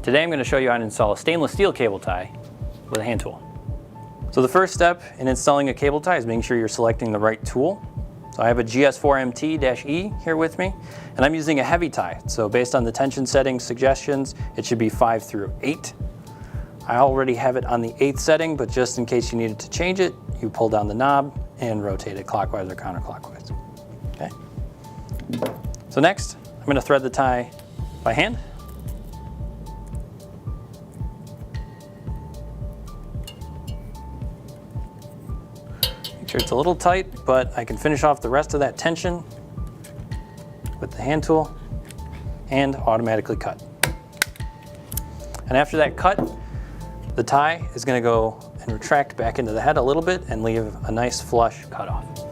Today I'm going to show you how to install a stainless steel cable tie with a hand tool. So the first step in installing a cable tie is making sure you're selecting the right tool. So I have a GS4MT-E here with me, and I'm using a heavy tie. So based on the tension settings suggestions, it should be 5 through 8. I already have it on the 8th setting, but just in case you needed to change it, you pull down the knob and rotate it clockwise or counterclockwise. Okay. So next, I'm going to thread the tie by hand. Make sure it's a little tight, but I can finish off the rest of that tension with the hand tool and automatically cut. And after that cut, the tie is going to go and retract back into the head a little bit and leave a nice flush cutoff.